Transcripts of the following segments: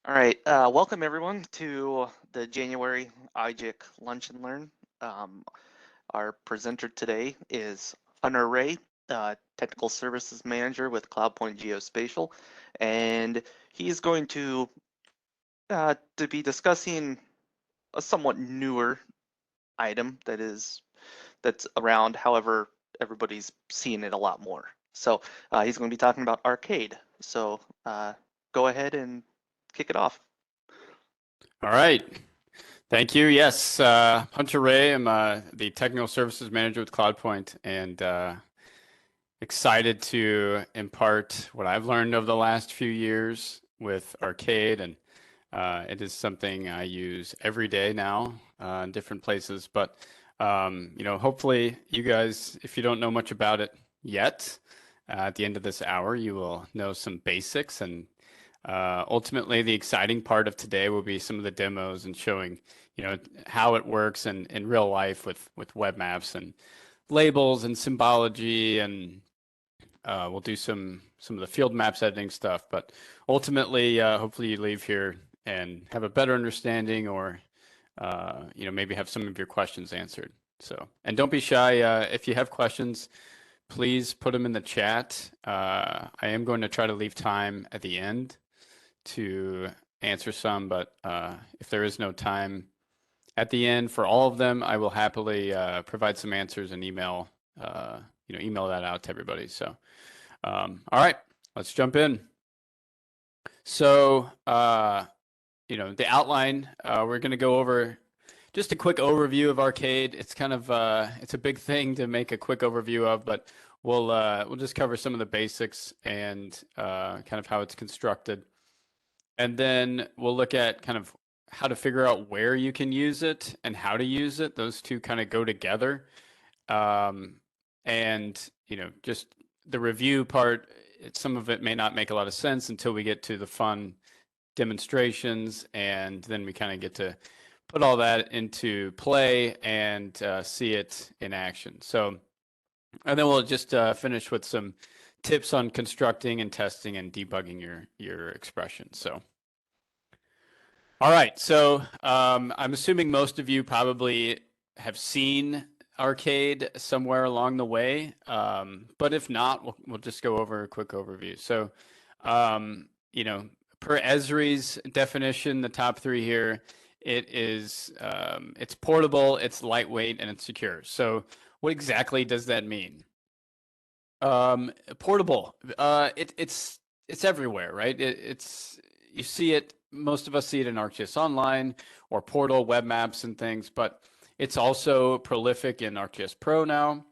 All right, welcome everyone to the January IGIC Lunch and Learn. Um, our presenter today is Hunter Ray, Technical Services Manager with Cloudpoint Geospatial, and he's going to be discussing a somewhat newer item that's around. However, everybody's seeing it a lot more. So he's going to be talking about arcade. So go ahead and kick it off. All right. Thank you. Yes, Hunter Ray. I'm the Technical Services Manager with Cloudpoint, and excited to impart what I've learned over the last few years with Arcade. And it is something I use every day now in different places. But, hopefully you guys, if you don't know much about it yet, at the end of this hour, you will know some basics. And ultimately, the exciting part of today will be some of the demos and showing, how it works in real life with web maps and labels and symbology, and we'll do some of the field maps editing stuff. But ultimately, hopefully you leave here and have a better understanding, or maybe have some of your questions answered. So, and don't be shy. If you have questions, please put them in the chat. I am going to try to leave time at the end to answer some, but if there is no time at the end for all of them, I will happily provide some answers and email that out to everybody. So, all right, let's jump in. So, the outline, we're going to go over just a quick overview of Arcade. It's kind of it's a big thing to make a quick overview of, but we'll just cover some of the basics and kind of how it's constructed. And then we'll look at kind of how to figure out where you can use it and how to use it. Those two kind of go together. And, just the review part, some of it may not make a lot of sense until we get to the fun demonstrations. And then we kind of get to put all that into play and see it in action. So, and then we'll just finish with some tips on constructing and testing and debugging your expression. So, all right. So I'm assuming most of you probably have seen Arcade somewhere along the way, but if not, we'll just go over a quick overview. So, per Esri's definition, the top three here, it's portable, it's lightweight, and it's secure. So what exactly does that mean? Portable. It's everywhere, right? You see it. Most of us see it in ArcGIS Online or Portal web maps and things, but it's also prolific in ArcGIS Pro now.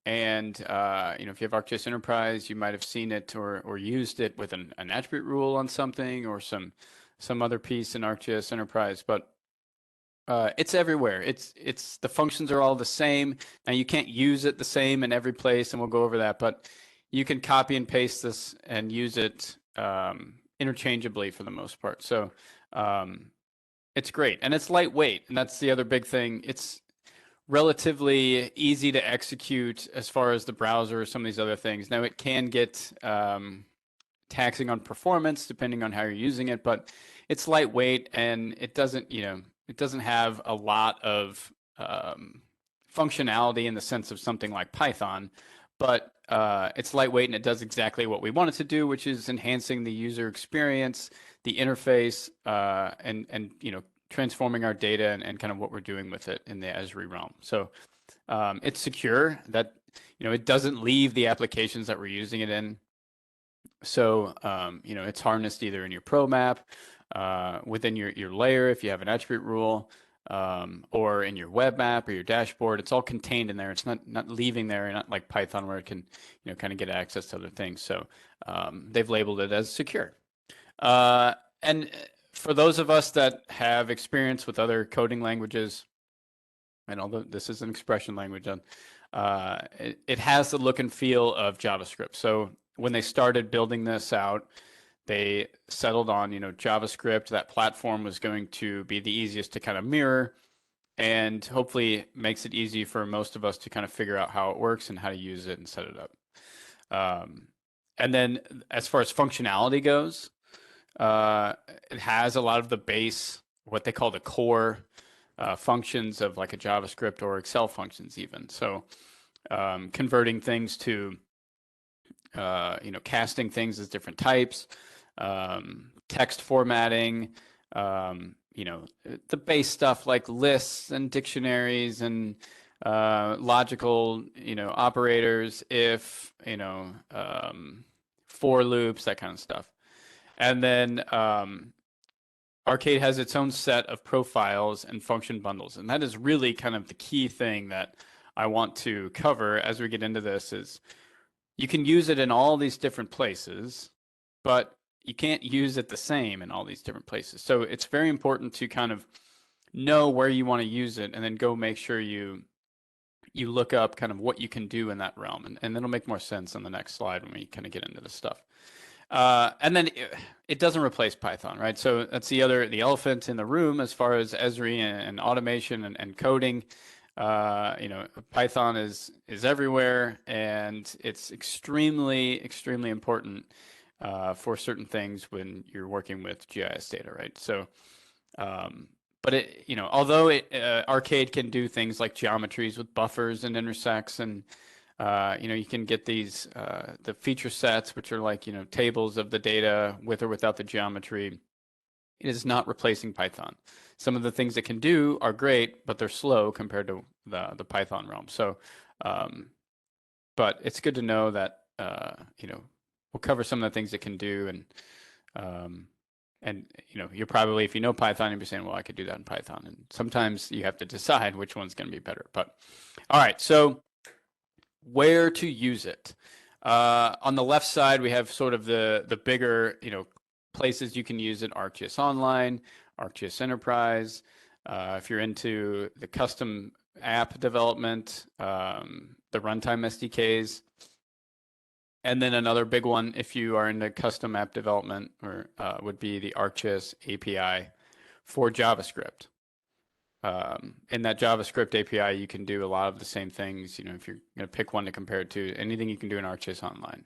And if you have ArcGIS Enterprise, you might have seen it or used it with an attribute rule on something or some other piece in ArcGIS Enterprise. But it's everywhere. It's the functions are all the same. Now you can't use it the same in every place, and we'll go over that. But you can copy and paste this and use it interchangeably for the most part. So it's great, and it's lightweight, and that's the other big thing. It's relatively easy to execute as far as the browser or some of these other things. Now it can get taxing on performance depending on how you're using it, but it's lightweight, and it doesn't have a lot of functionality in the sense of something like Python, but it's lightweight and it does exactly what we want it to do, which is enhancing the user experience, the interface, and transforming our data and kind of what we're doing with it in the Esri realm. So it's secure, that it doesn't leave the applications that we're using it in. So it's harnessed either in your Pro map, within your layer if you have an attribute rule, or in your web map or your dashboard. It's all contained in there. It's not leaving there, not like Python where it can kind of get access to other things. So they've labeled it as secure. And for those of us that have experience with other coding languages, and although this is an expression language, it has the look and feel of JavaScript. So when they started building this out, they settled on, JavaScript. That platform was going to be the easiest to kind of mirror, and hopefully makes it easy for most of us to kind of figure out how it works and how to use it and set it up. And then as far as functionality goes, it has a lot of the base, what they call the core functions of like a JavaScript or Excel functions even. So converting things to, casting things as different types, text formatting, the base stuff like lists and dictionaries and logical, operators, if, for loops, that kind of stuff. And then Arcade has its own set of profiles and function bundles. And that is really kind of the key thing that I want to cover as we get into this is you can use it in all these different places, but you can't use it the same in all these different places. So it's very important to kind of know where you want to use it and then go make sure you look up kind of what you can do in that realm. And then it'll make more sense on the next slide when we kind of get into this stuff. And then it doesn't replace Python, right? So that's the elephant in the room as far as Esri and automation and coding. Python is everywhere, and it's extremely, extremely important for certain things when you're working with GIS data, right? So, but although Arcade can do things like geometries with buffers and intersects and you can get these the feature sets, which are like tables of the data with or without the geometry. It is not replacing Python. Some of the things it can do are great, but they're slow compared to the Python realm. So, but it's good to know that we'll cover some of the things it can do, and you're probably, if you know Python, you'll be saying, well, I could do that in Python. And sometimes you have to decide which one's going to be better. But all right, so where to use it. On the left side, we have sort of the bigger, places you can use it: ArcGIS Online, ArcGIS Enterprise. If you're into the custom app development, the runtime SDKs. And then another big one, if you are into custom app development, would be the ArcGIS API for JavaScript. In that JavaScript API, you can do a lot of the same things. If you're going to pick one to compare it to, anything you can do in ArcGIS Online.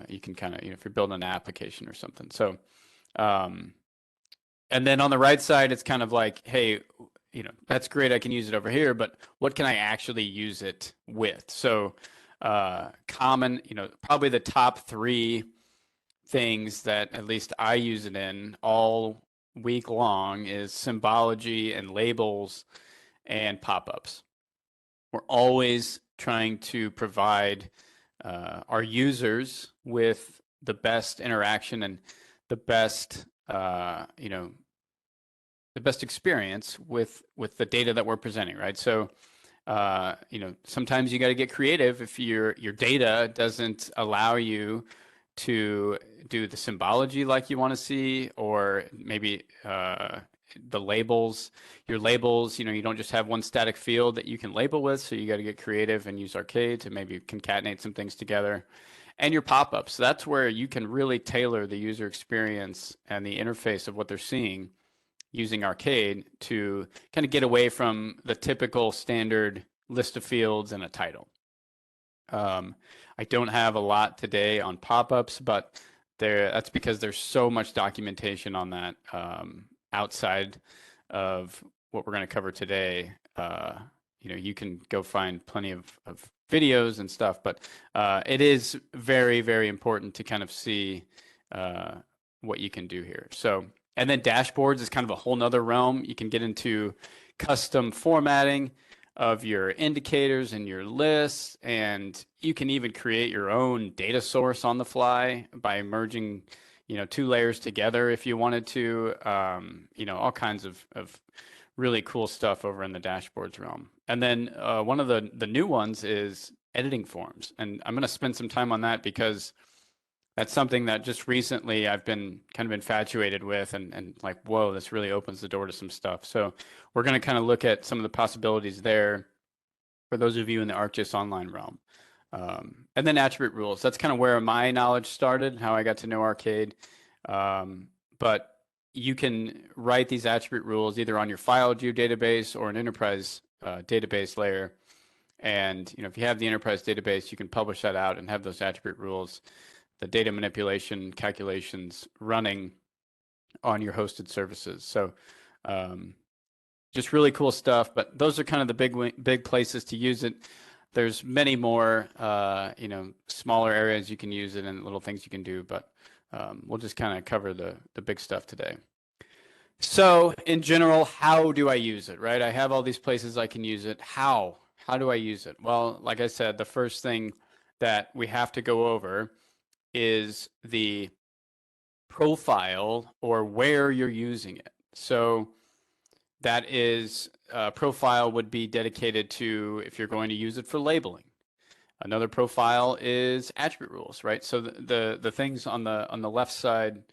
You can kind of, if you're building an application or something. So, and then on the right side, it's kind of like, hey, that's great, I can use it over here, but what can I actually use it with? So, common, probably the top 3 things that at least I use it in all week long is symbology and labels and pop-ups. We're always trying to provide our users with the best interaction and the best the best experience with the data that we're presenting, right? So sometimes you got to get creative if your data doesn't allow you to do the symbology like you want to see, or maybe the labels. Your labels, you don't just have one static field that you can label with, so you got to get creative and use Arcade to maybe concatenate some things together. And your pop-ups, that's where you can really tailor the user experience and the interface of what they're seeing using Arcade to kind of get away from the typical standard list of fields and a title. I don't have a lot today on pop-ups, but that's because there's so much documentation on that outside of what we're going to cover today. You can go find plenty of videos and stuff, but it is very, very important to kind of see what you can do here. So, and then dashboards is kind of a whole nother realm. You can get into custom formatting of your indicators and your lists, and you can even create your own data source on the fly by merging, 2 layers together if you wanted to. All kinds of really cool stuff over in the dashboards realm. And then one of the new ones is editing forms, and I'm going to spend some time on that because that's something that just recently I've been kind of infatuated with, and like, whoa, this really opens the door to some stuff. So we're going to kind of look at some of the possibilities there for those of you in the ArcGIS Online realm. And then attribute rules. That's kind of where my knowledge started, how I got to know Arcade. But you can write these attribute rules either on your file geodatabase or an enterprise database layer. And if you have the enterprise database, you can publish that out and have those attribute rules, the data manipulation calculations running on your hosted services. So just really cool stuff, but those are kind of the big places to use it. There's many more, smaller areas you can use it and little things you can do, but we'll just kind of cover the big stuff today. So in general, how do I use it, right? I have all these places I can use it. How? How do I use it? Well, like I said, the first thing that we have to go over is the profile or where you're using it. So that is profile would be dedicated to if you're going to use it for labeling. Another profile is attribute rules, right? So the things on the left side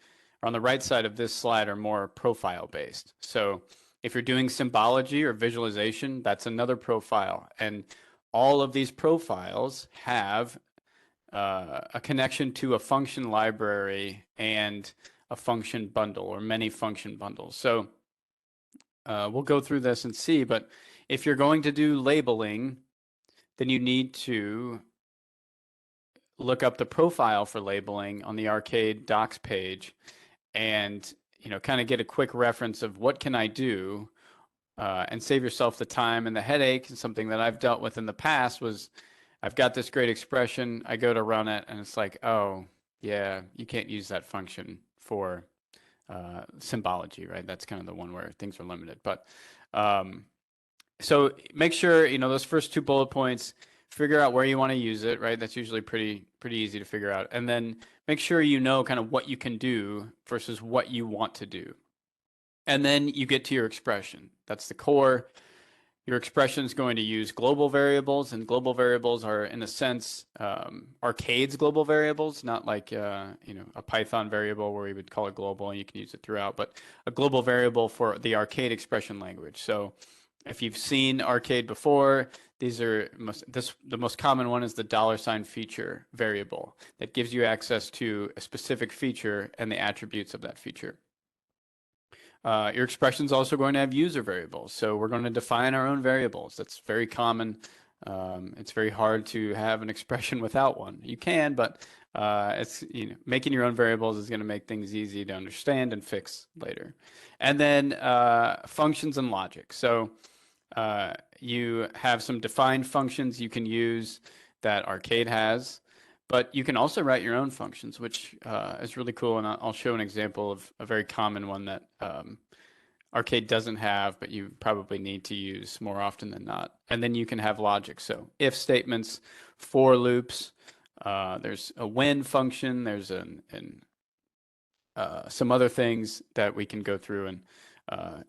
or on the right side of this slide are more profile based. So if you're doing symbology or visualization, that's another profile. And all of these profiles have a connection to a function library and a function bundle or many function bundles. So we'll go through this and see, but if you're going to do labeling, then you need to look up the profile for labeling on the Arcade docs page and kind of get a quick reference of what can I do and save yourself the time and the headache. And something that I've dealt with in the past was I've got this great expression, I go to run it and it's like, oh yeah, you can't use that function for symbology, right? That's kind of the one where things are limited. But so make sure, those first two bullet points, figure out where you want to use it, right? That's usually pretty easy to figure out. And then make sure you know kind of what you can do versus what you want to do. And then you get to your expression. That's the core. Your expression is going to use global variables, and global variables are, in a sense, Arcade's global variables, not like a Python variable where we would call it global and you can use it throughout, but a global variable for the Arcade expression language. So if you've seen Arcade before, these are the most common one is the $sign feature variable that gives you access to a specific feature and the attributes of that feature. Your expression is also going to have user variables. So we're going to define our own variables. That's very common. It's very hard to have an expression without one. You can, but it's making your own variables is going to make things easy to understand and fix later. And then functions and logic. So you have some defined functions you can use that Arcade has. But you can also write your own functions, which is really cool. And I'll show an example of a very common one that Arcade doesn't have, but you probably need to use more often than not. And then you can have logic. So if statements, for loops, there's a when function, there's some other things that we can go through and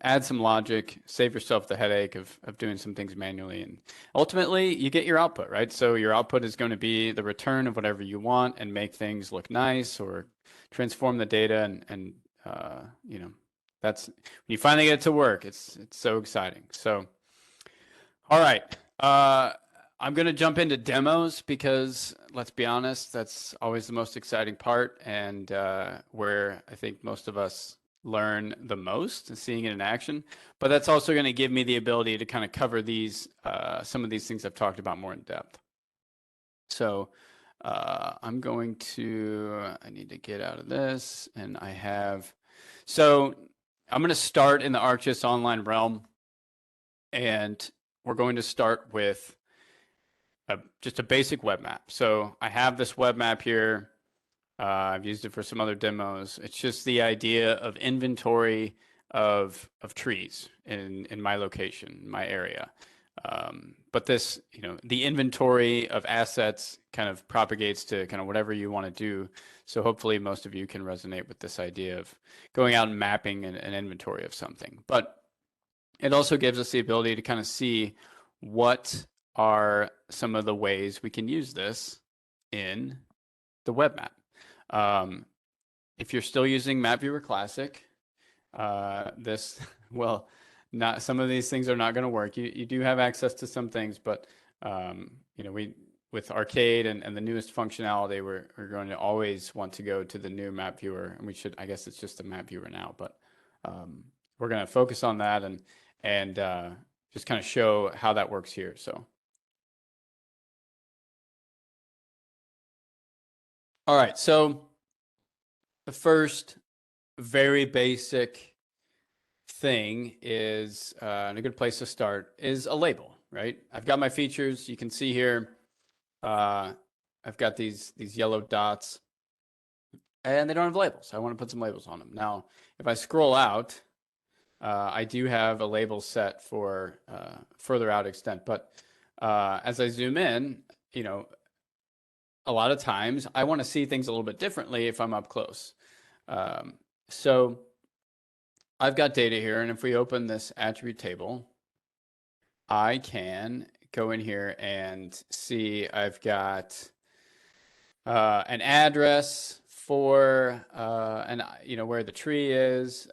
add some logic, save yourself the headache of doing some things manually. And ultimately, you get your output, right? So your output is going to be the return of whatever you want and make things look nice or transform the data. And that's when you finally get it to work. It's so exciting. So, all right. I'm going to jump into demos because, let's be honest, that's always the most exciting part and where I think most of us learn the most, seeing it in action. But that's also going to give me the ability to kind of cover some of these things I've talked about more in depth. So I need to get out of this, and so I'm going to start in the ArcGIS Online realm, and we're going to start with just a basic web map. So I have this web map here. I've used it for some other demos. It's just the idea of inventory of trees in my location, my area. But this, the inventory of assets kind of propagates to kind of whatever you want to do. So hopefully most of you can resonate with this idea of going out and mapping an inventory of something. But it also gives us the ability to kind of see what are some of the ways we can use this in the web map. If you're still using Map Viewer Classic, not some of these things are not going to work. You do have access to some things, but with Arcade and the newest functionality, we're going to always want to go to the new Map Viewer, and I guess it's just the Map Viewer now, but we're going to focus on that and just kind of show how that works here. So. All right, so the first very basic thing is, and a good place to start is a label, right? I've got my features. You can see here, I've got these yellow dots, and they don't have labels. I want to put some labels on them. Now, if I scroll out, I do have a label set for further out extent, but as I zoom in, a lot of times I want to see things a little bit differently if I'm up close. So I've got data here, and if we open this attribute table, I can go in here and see I've got an address for where the tree is,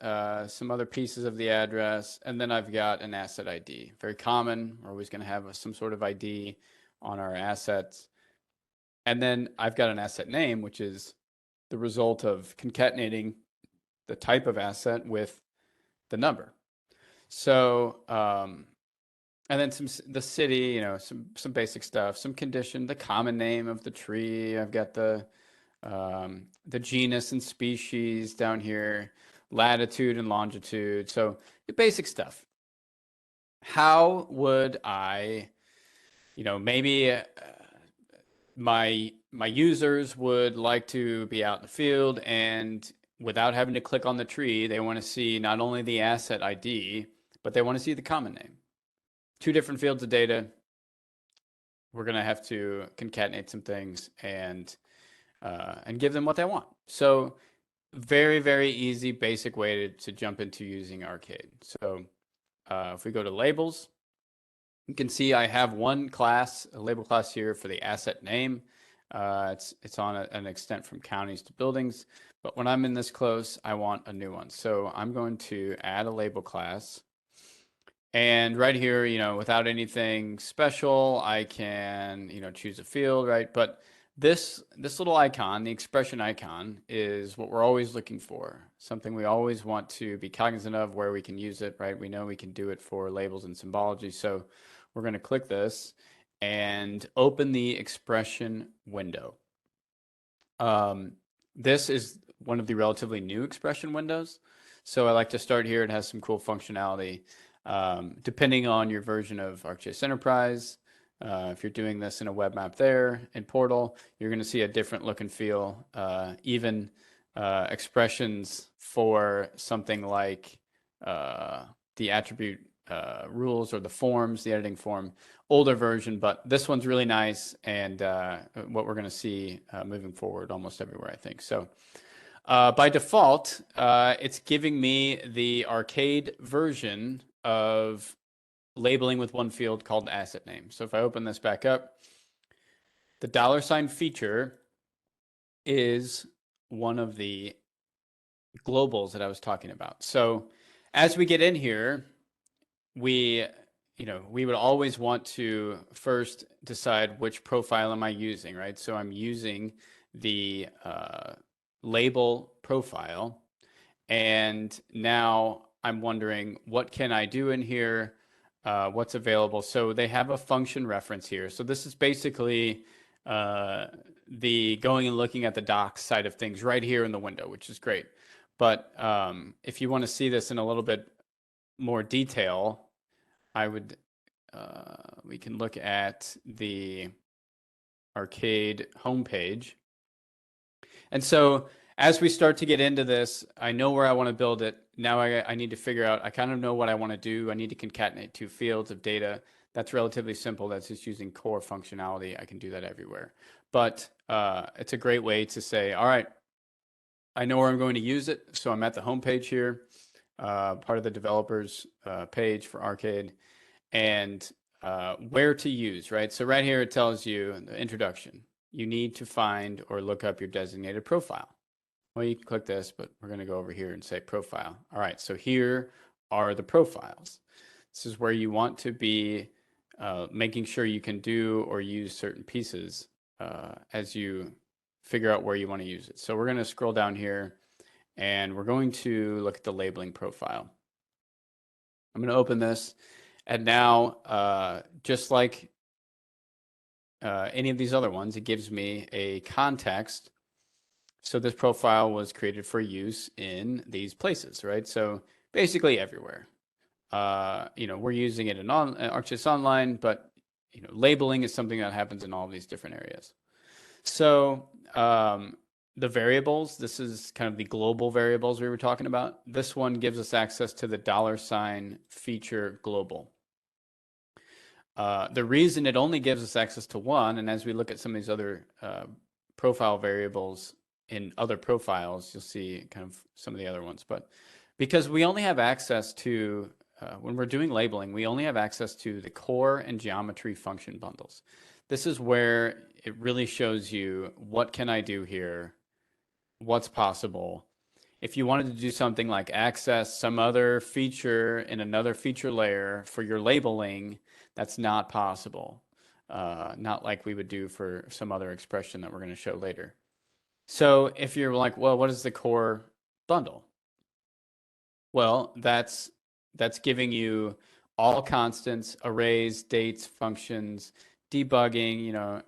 some other pieces of the address, and then I've got an asset ID. Very common. We're always going to have some sort of ID on our assets. And then I've got an asset name, which is the result of concatenating the type of asset with the number. So, and then the city, some basic stuff, some condition, the common name of the tree. I've got the genus and species down here, latitude and longitude. So the basic stuff. How would I, maybe my users would like to be out in the field, and without having to click on the tree, they want to see not only the asset ID, but they want to see the common name. Two different fields of data. We're going to have to concatenate some things and give them what they want. So very, very easy, basic way to jump into using Arcade. So if we go to labels, you can see I have one class, a label class here for the asset name. It's on an extent from counties to buildings. But when I'm in this close, I want a new one. So I'm going to add a label class. And right here, without anything special, I can, choose a field, right? But this little icon, the expression icon, is what we're always looking for. Something we always want to be cognizant of where we can use it, right? We know we can do it for labels and symbology. So we're going to click this and open the expression window. This is one of the relatively new expression windows. So I like to start here. It has some cool functionality. Depending on your version of ArcGIS Enterprise, if you're doing this in a web map there in Portal, you're going to see a different look and feel. Even expressions for something like the attribute rules or the forms, the editing form, older version, but this one's really nice, and what we're going to see moving forward almost everywhere, I think. So by default, it's giving me the Arcade version of labeling with one field called asset name. So if I open this back up, the $ feature is one of the globals that I was talking about. So as we get in here, we would always want to first decide which profile am I using, right? So I'm using the label profile, and now I'm wondering, what can I do in here? What's available? So they have a function reference here. So this is basically the going and looking at the docs side of things right here in the window, which is great. But if you want to see this in a little bit more detail, we can look at the Arcade homepage. And so as we start to get into this, I know where I want to build it. Now I need to figure out, I kind of know what I want to do. I need to concatenate two fields of data. That's relatively simple. That's just using core functionality. I can do that everywhere. But it's a great way to say, all right, I know where I'm going to use it. So I'm at the homepage here, part of the developers page for Arcade, and where to use, right? So right here, it tells you in the introduction, you need to find or look up your designated profile. Well, you can click this, but we're going to go over here and say profile. All right, so here are the profiles. This is where you want to be making sure you can do or use certain pieces as you figure out where you want to use it. So we're going to scroll down here, and we're going to look at the labeling profile. I'm going to open this, and now just like any of these other ones, it gives me a context. So this profile was created for use in these places, right? So basically everywhere. We're using it in ArcGIS Online, but labeling is something that happens in all of these different areas. So the variables, this is kind of the global variables we were talking about. This one gives us access to the $ feature global. The reason it only gives us access to one, and as we look at some of these other profile variables in other profiles, you'll see kind of some of the other ones. But because we only have access to, when we're doing labeling, we only have access to the core and geometry function bundles. This is where it really shows you what can I do here, what's possible. If you wanted to do something like access some other feature in another feature layer for your labeling, that's not possible. Not like we would do for some other expression that we're going to show later. So if you're like, well, what is the core bundle? Well, that's giving you all constants, arrays, dates, functions, debugging,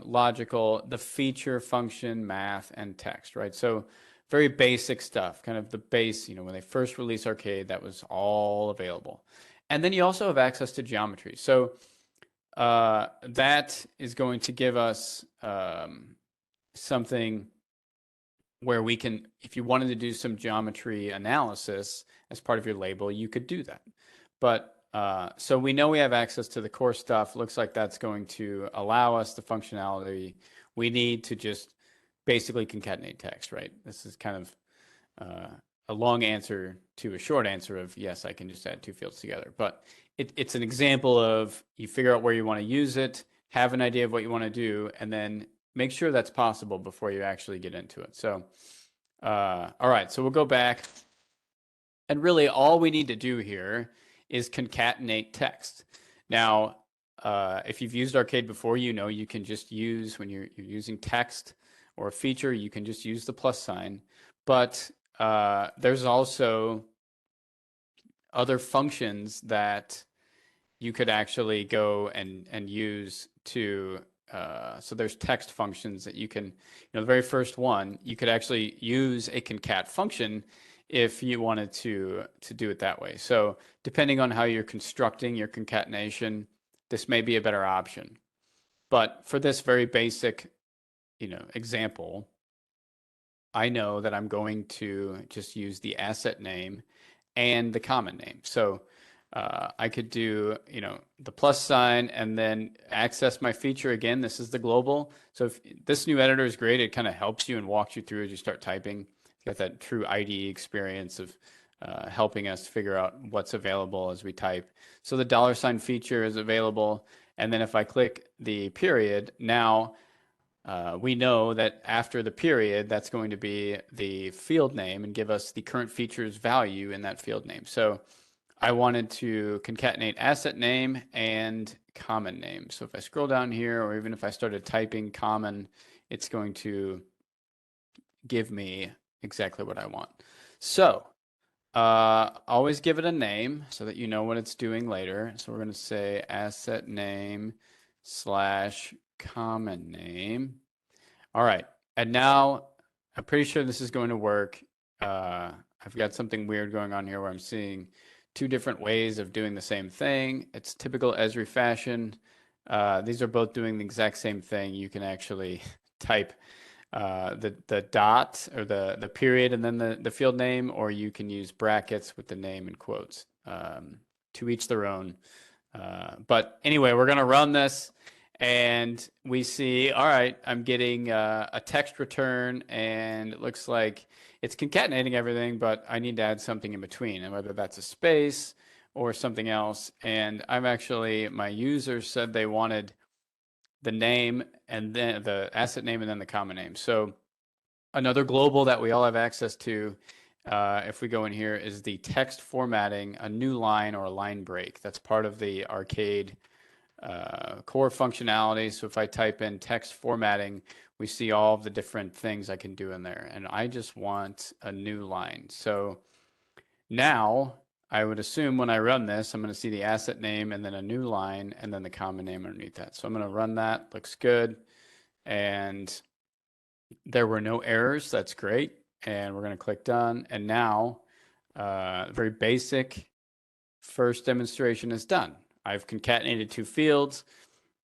logical, the feature, function, math, and text, right? So very basic stuff, kind of the base, when they first released Arcade, that was all available. And then you also have access to geometry. So that is going to give us something where we can, if you wanted to do some geometry analysis as part of your label, you could do that. But so we know we have access to the core stuff. Looks like that's going to allow us the functionality we need to just basically concatenate text, right? This is kind of a long answer to a short answer of yes, I can just add two fields together. But it's an example of you figure out where you want to use it, have an idea of what you want to do, and then make sure that's possible before you actually get into it. So, all right, so we'll go back. And really all we need to do here is concatenate text. Now, if you've used Arcade before, you can just use, when you're using text or a feature, you can just use the plus sign. But there's also other functions that you could actually go and use to, so there's text functions that you can, the very first one, you could actually use a concat function if you wanted to do it that way. So depending on how you're constructing your concatenation, this may be a better option. But for this very basic, example, I know that I'm going to just use the asset name and the common name. So I could do, the plus sign and then access my feature again. This is the global. So if this new editor is great, it kind of helps you and walks you through as you start typing. It's got that true IDE experience of helping us figure out what's available as we type. So the $ feature is available. And then if I click the period, now we know that after the period, that's going to be the field name and give us the current feature's value in that field name. So I wanted to concatenate asset name and common name. So if I scroll down here, or even if I started typing common, it's going to give me exactly what I want. So always give it a name so that you know what it's doing later. So we're going to say asset name / common name. All right. And now I'm pretty sure this is going to work. I've got something weird going on here where I'm seeing two different ways of doing the same thing. It's typical Esri fashion. These are both doing the exact same thing. You can actually type the dot or the period and then the field name, or you can use brackets with the name and quotes. To each their own. But anyway, we're going to run this. And we see, all right, I'm getting a text return, and it looks like it's concatenating everything, but I need to add something in between, and whether that's a space or something else. And I'm actually, my user said they wanted the name and then the asset name and then the common name. So another global that we all have access to, if we go in here, is the text formatting, a new line or a line break. That's part of the Arcade core functionality. So if I type in text formatting, we see all of the different things I can do in there. And I just want a new line. So now I would assume when I run this, I'm going to see the asset name and then a new line and then the common name underneath that. So I'm going to run that. Looks good. And There were no errors. That's great. And we're going to click done. And now, very basic first demonstration is done. I've concatenated two fields,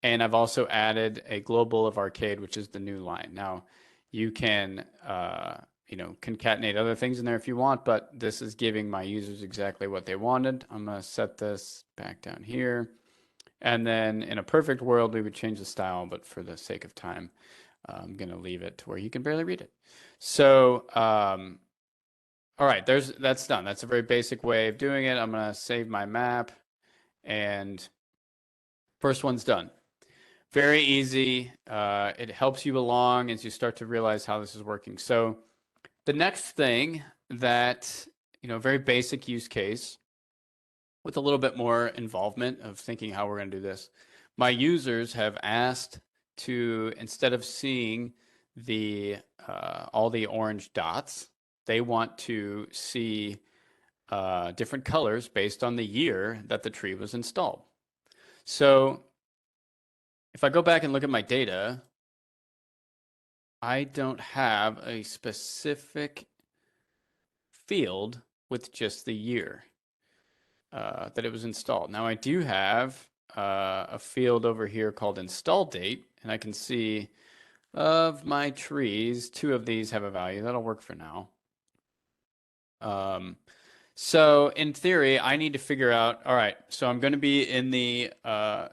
and I've also added a global of arcade, which is the new line. Now, you can concatenate other things in there if you want, but this is giving my users exactly what they wanted. I'm going to set this back down here. And then in a perfect world, we would change the style, but for the sake of time, I'm going to leave it to where you can barely read it. So, all right, that's done. That's a very basic way of doing it. I'm going to save my map, and first one's done. Very easy. It helps you along as you start to realize how this is working. So the next thing that, very basic use case with a little bit more involvement of thinking how we're going to do this. My users have asked to, instead of seeing all the orange dots, they want to see different colors based on the year that the tree was installed. So if I go back and look at my data, I don't have a specific field with just the year that it was installed. Now I do have a field over here called install date, and I can see of my trees, 2 of these have a value. That'll work for now. So in theory, I need to figure out, all right, so I'm going to be in the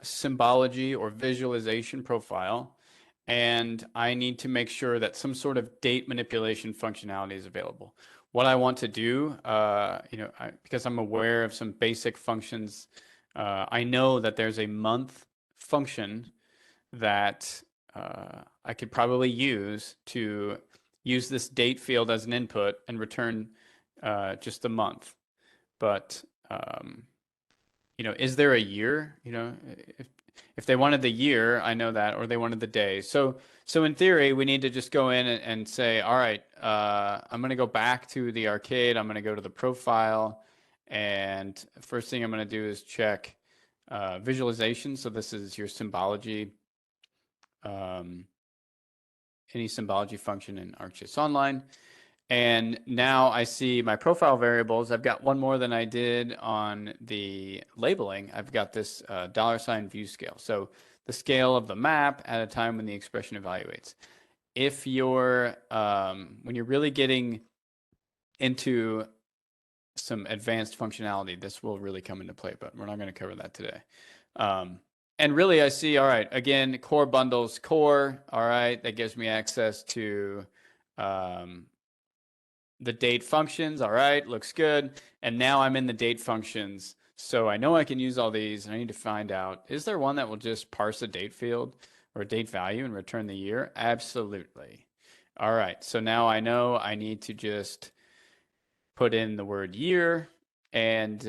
symbology or visualization profile, and I need to make sure that some sort of date manipulation functionality is available. What I want to do, because I'm aware of some basic functions, I know that there's a month function that I could probably use to use this date field as an input and return just the month. But is there a year? If they wanted the year, I know that, or they wanted the day. So in theory, we need to just go in and say, all right, I'm going to go back to the arcade. I'm going to go to the profile, and first thing I'm going to do is check visualization. So this is your symbology. Any symbology function in ArcGIS Online. And now I see my profile variables. I've got one more than I did on the labeling. I've got this $ view scale. So the scale of the map at a time when the expression evaluates. If you're, when you're really getting into some advanced functionality, this will really come into play, but we're not going to cover that today. And really I see, all right, again, core bundles, core, all right, that gives me access to the date functions. All right, looks good. And now I'm in the date functions. So I know I can use all these, and I need to find out, is there one that will just parse a date field or a date value and return the year? Absolutely. All right, so now I know I need to just put in the word year, and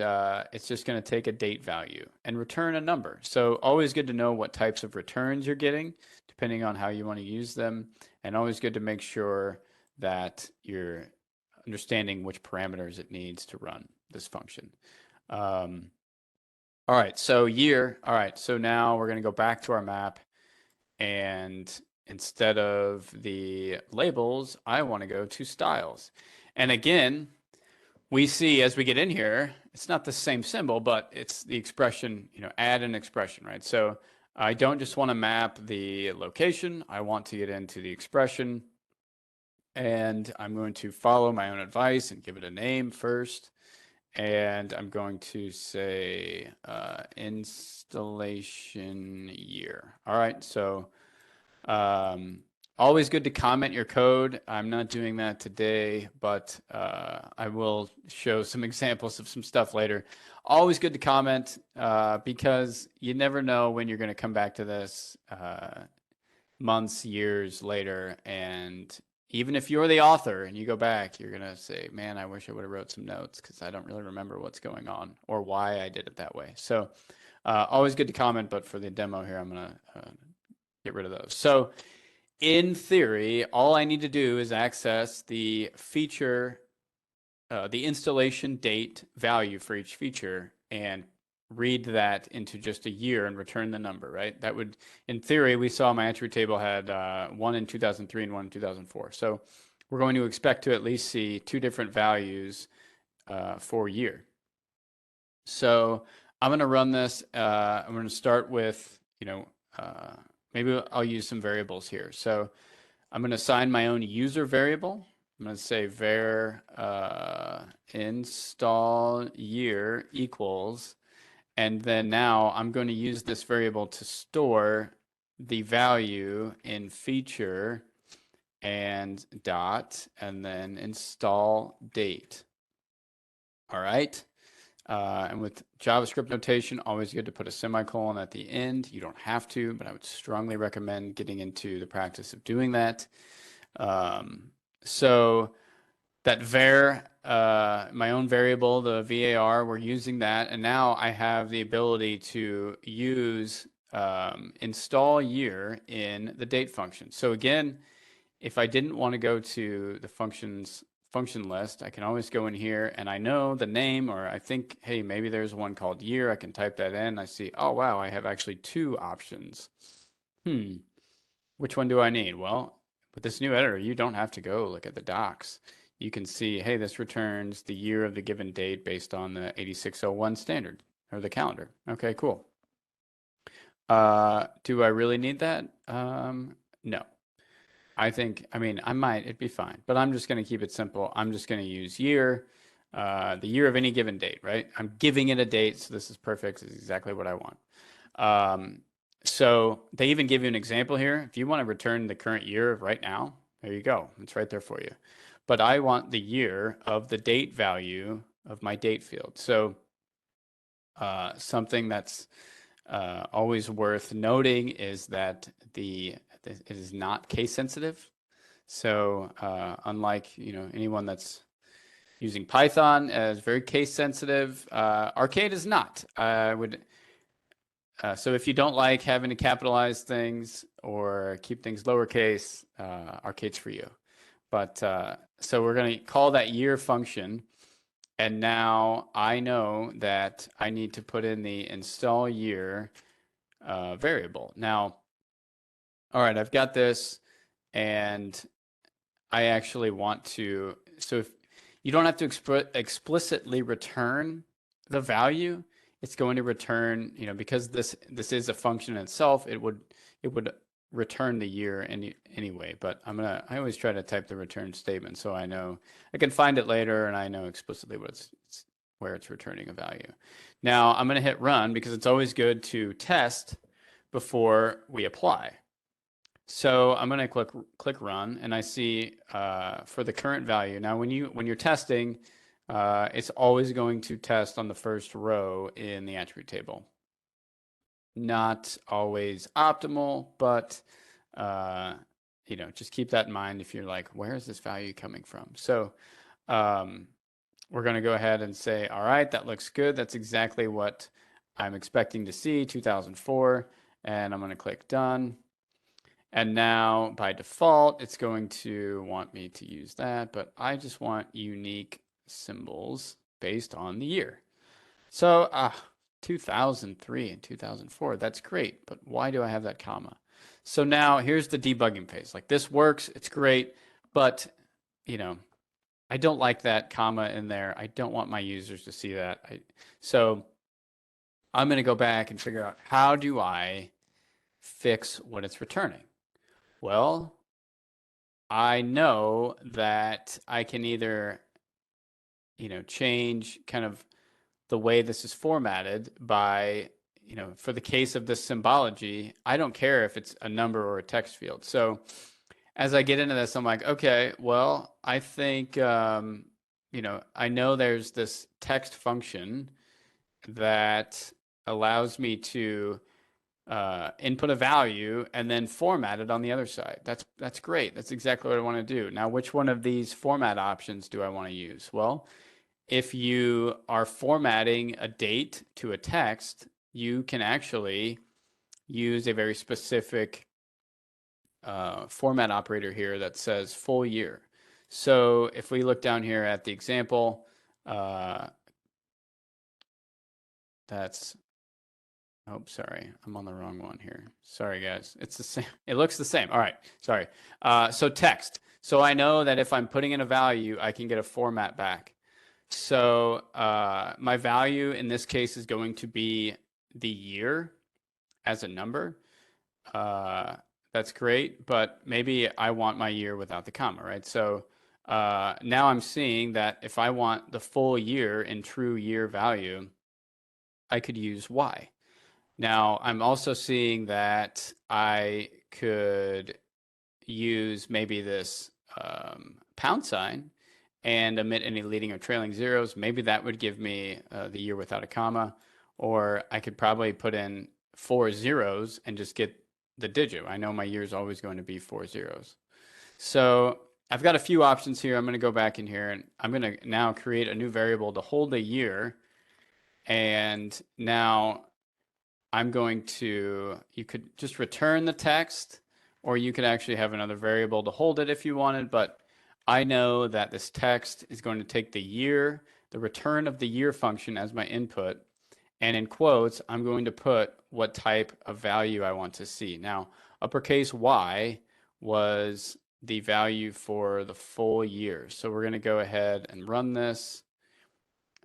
it's just going to take a date value and return a number. So always good to know what types of returns you're getting, depending on how you want to use them, and always good to make sure that you're understanding which parameters it needs to run this function. All right, so year. All right, so now we're going to go back to our map, and instead of the labels, I want to go to styles. And again, we see as we get in here, it's not the same symbol, but it's the expression, add an expression, right? So I don't just want to map the location. I want to get into the expression, and I'm going to follow my own advice and give it a name first. And I'm going to say installation year. All right, so always good to comment your code. I'm not doing that today, but I will show some examples of some stuff later. Always good to comment because you never know when you're going to come back to this months, years later. And even if you're the author and you go back, you're going to say, man, I wish I would have wrote some notes because I don't really remember what's going on or why I did it that way. So always good to comment, but for the demo here, I'm going to get rid of those. So in theory, all I need to do is access the feature, the installation date value for each feature, and read that into just a year and return the number, right? That would, in theory, we saw my attribute table had one in 2003 and one in 2004. So we're going to expect to at least see two different values for year. So I'm going to run this. I'm going to start with, maybe I'll use some variables here. So I'm going to assign my own user variable. I'm going to say var install year equals, and then now I'm going to use this variable to store the value in feature and dot, and then install date. All right. And with JavaScript notation, always good to put a semicolon at the end. You don't have to, but I would strongly recommend getting into the practice of doing that. So that var, my own variable, the var, we're using that. And now I have the ability to use install year in the date function. So again, if I didn't want to go to the function list, I can always go in here and I know the name, or I think, hey, maybe there's one called year. I can type that in. I see, oh, wow, I have actually two options. Which one do I need? Well, with this new editor, you don't have to go look at the docs. You can see, hey, this returns the year of the given date based on the 8601 standard or the calendar. Okay, cool. Do I really need that? No. I might, it'd be fine, but I'm just going to keep it simple. I'm just going to use year, the year of any given date, right? I'm giving it a date, so this is perfect. This is exactly what I want. So they even give you an example here. If you want to return the current year of right now, there you go. It's right there for you. But I want the year of the date value of my date field. So something that's always worth noting is that it is not case sensitive. So unlike anyone that's using Python is very case sensitive, Arcade is not. So if you don't like having to capitalize things or keep things lowercase, Arcade's for you. But so we're going to call that year function. And now I know that I need to put in the install year variable. Now, all right, I've got this, and I actually want to, so if you don't have to explicitly return the value, it's going to return, because this is a function in itself, it would return the year anyway. But I always try to type the return statement so I know I can find it later and I know explicitly where it's returning a value. Now I'm going to hit run because it's always good to test before we apply. So I'm going to click run, and I see for the current value. Now, when you're testing, it's always going to test on the first row in the attribute table. Not always optimal, but just keep that in mind if you're like, where is this value coming from? So we're going to go ahead and say, all right, that looks good. That's exactly what I'm expecting to see, 2004, and I'm going to click done. And now by default, it's going to want me to use that, but I just want unique symbols based on the year. So 2003 and 2004, that's great, but why do I have that comma? So now here's the debugging phase. Like, this works, it's great, but I don't like that comma in there. I don't want my users to see that. So I'm going to go back and figure out, how do I fix what it's returning? Well, I know that I can either, change kind of the way this is formatted by, for the case of this symbology, I don't care if it's a number or a text field. So as I get into this, I'm like, okay, well, I think, I know there's this text function that allows me to input a value and then format it on the other side. That's great. That's exactly what I want to do. Now, which one of these format options do I want to use? Well, if you are formatting a date to a text, you can actually use a very specific format operator here that says full year. So if we look down here at the example, that's Oh, sorry, I'm on the wrong one here. Sorry, guys. It's the same. It looks the same. All right, sorry. So text. So I know that if I'm putting in a value, I can get a format back. So my value in this case is going to be the year as a number. That's great, but maybe I want my year without the comma, right? So now I'm seeing that if I want the full year in true year value, I could use Y. Now I'm also seeing that I could use maybe this pound sign and omit any leading or trailing zeros. Maybe that would give me the year without a comma, or I could probably put in 4 zeros and just get the digit. I know my year is always going to be 4 zeros. So I've got a few options here. I'm going to go back in here and I'm going to now create a new variable to hold a year. And now I'm going to, you could just return the text, or you could actually have another variable to hold it if you wanted, but I know that this text is going to take the year, the return of the year function as my input, and in quotes, I'm going to put what type of value I want to see. Now, uppercase Y was the value for the full year. So we're going to go ahead and run this,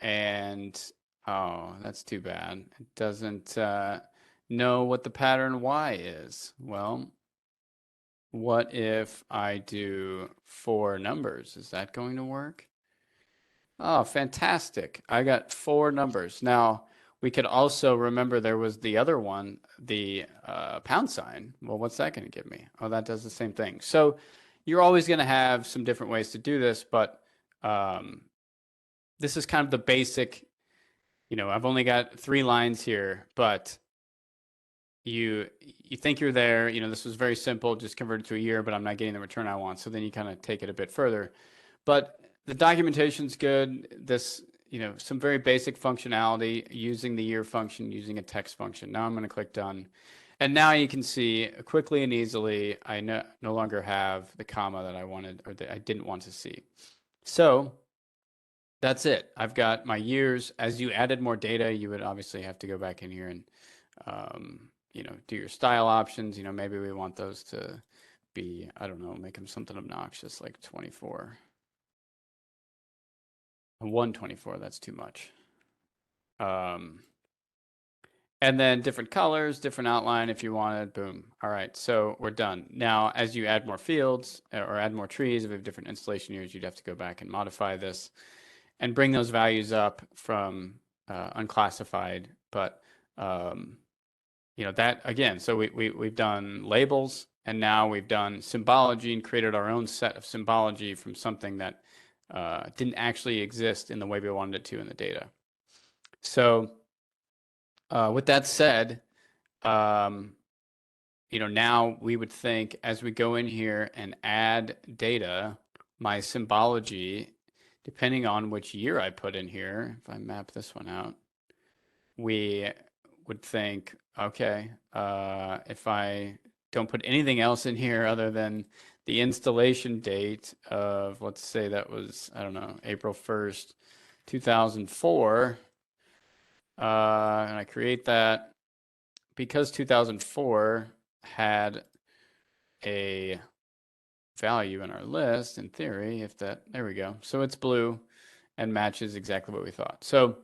and oh, that's too bad. It doesn't know what the pattern Y is. Well, what if I do 4 numbers? Is that going to work? Oh, fantastic. I got 4 numbers. Now, we could also remember there was the other one, the pound sign. Well, what's that going to give me? Oh, that does the same thing. So you're always going to have some different ways to do this, but this is kind of the basic. I've only got 3 lines here, but you think you're there. This was very simple, just convert it to a year, but I'm not getting the return I want. So then you kind of take it a bit further. But the documentation's good. This, some very basic functionality using the year function, using a text function. Now I'm going to click done. And now you can see quickly and easily, I no longer have the comma that I wanted or that I didn't want to see. So that's it. I've got my years. As you added more data, you would obviously have to go back in here and, do your style options. Maybe we want those to be, I don't know, make them something obnoxious like 24. 124, that's too much. And then different colors, different outline if you wanted, boom. All right, so we're done. Now, as you add more fields or add more trees, if you have different installation years, you'd have to go back and modify this and bring those values up from unclassified. But that again, so we've done labels, and now we've done symbology and created our own set of symbology from something that didn't actually exist in the way we wanted it to in the data. So with that said, now we would think as we go in here and add data, my symbology, depending on which year I put in here, if I map this one out, we would think, okay, if I don't put anything else in here other than the installation date of, let's say that was, I don't know, April 1st, 2004, and I create that, because 2004 had a value in our list, in theory, there we go. So it's blue and matches exactly what we thought. So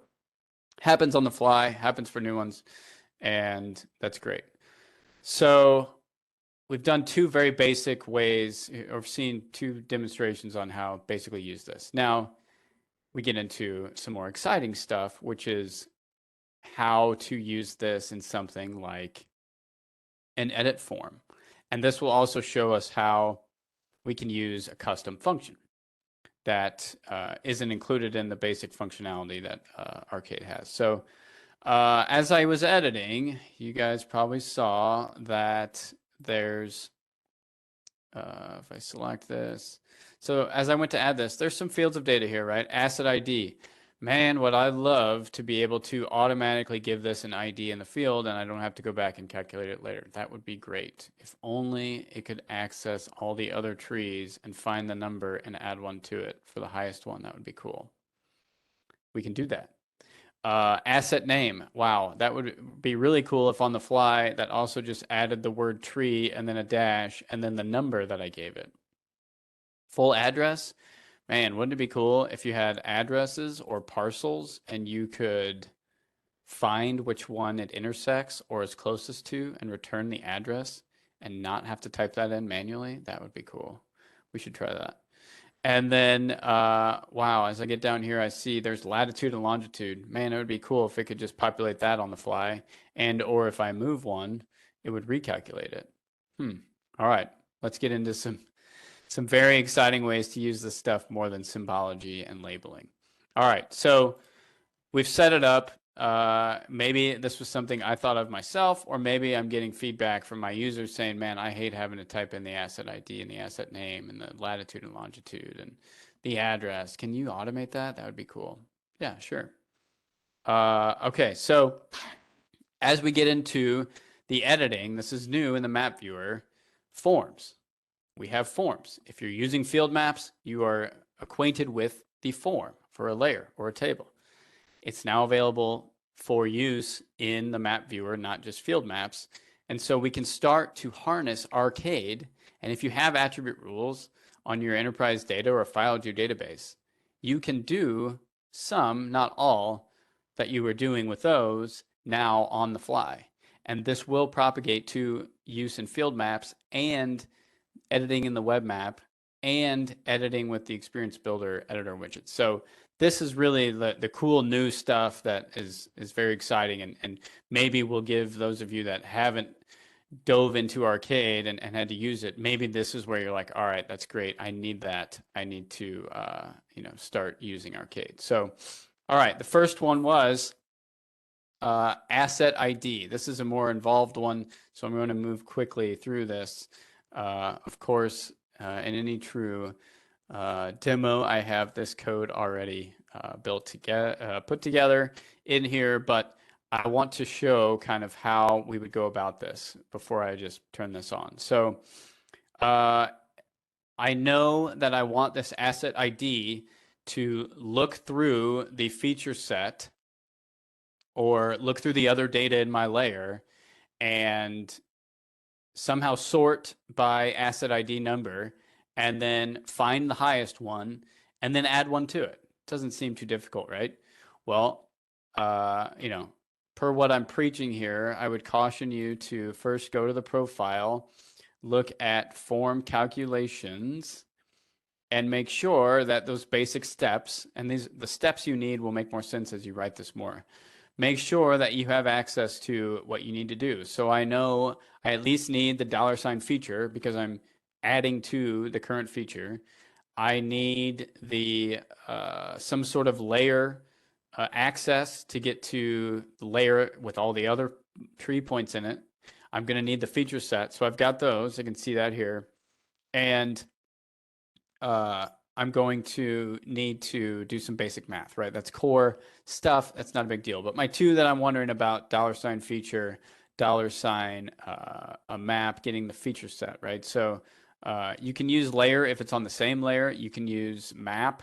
happens on the fly, happens for new ones, and that's great. So we've done 2 very basic ways, or seen 2 demonstrations on how basically use this. Now we get into some more exciting stuff, which is how to use this in something like an edit form. And this will also show us how we can use a custom function that isn't included in the basic functionality that Arcade has. So as I was editing, you guys probably saw that there's, if I select this, so as I went to add this, there's some fields of data here, right? Asset ID. Man, would I love to be able to automatically give this an ID in the field and I don't have to go back and calculate it later. That would be great. If only it could access all the other trees and find the number and add one to it for the highest one, that would be cool. We can do that. Asset name. Wow, that would be really cool if on the fly that also just added the word tree and then a dash and then the number that I gave it. Full address. Man, wouldn't it be cool if you had addresses or parcels and you could find which one it intersects or is closest to and return the address and not have to type that in manually? That would be cool. We should try that. And then, wow, as I get down here, I see there's latitude and longitude. Man, it would be cool if it could just populate that on the fly. And or if I move one, it would recalculate it. All right, let's get into some very exciting ways to use this stuff more than symbology and labeling. All right, so we've set it up. Maybe this was something I thought of myself, or maybe I'm getting feedback from my users saying, man, I hate having to type in the asset ID and the asset name and the latitude and longitude and the address. Can you automate that? That would be cool. Yeah, sure. Okay, so as we get into the editing, this is new in the map viewer, forms. We have forms. If you're using field maps, you are acquainted with the form for a layer or a table. It's now available for use in the map viewer, not just field maps. And so we can start to harness Arcade. And if you have attribute rules on your enterprise data or a file geodatabase, you can do some, not all, that you were doing with those now on the fly. And this will propagate to use in field maps and editing in the web map and editing with the Experience Builder editor widget. So this is really the cool new stuff that is very exciting, and maybe will give those of you that haven't dove into Arcade and had to use it, maybe this is where you're like, all right, that's great. I need that. I need to start using Arcade. So, all right, the first one was asset ID. This is a more involved one, so I'm going to move quickly through this. Of course, in any true demo, I have this code already put together in here, but I want to show kind of how we would go about this before I just turn this on. So I know that I want this asset ID to look through the feature set or look through the other data in my layer and somehow sort by asset ID number and then find the highest one and then add one to it. Doesn't seem too difficult, right? Well, per what I'm preaching here, I would caution you to first go to the profile, look at form calculations, and make sure that those basic steps, and the steps you need will make more sense as you write this more. Make sure that you have access to what you need to do. So I know I at least need the $ feature because I'm adding to the current feature. I need the some sort of layer access to get to the layer with all the other tree points in it. I'm going to need the feature set. So I've got those. I can see that here. And I'm going to need to do some basic math, right? That's core stuff. That's not a big deal. But my two that I'm wondering about, $ feature, a map, getting the feature set, right? So you can use layer if it's on the same layer. You can use map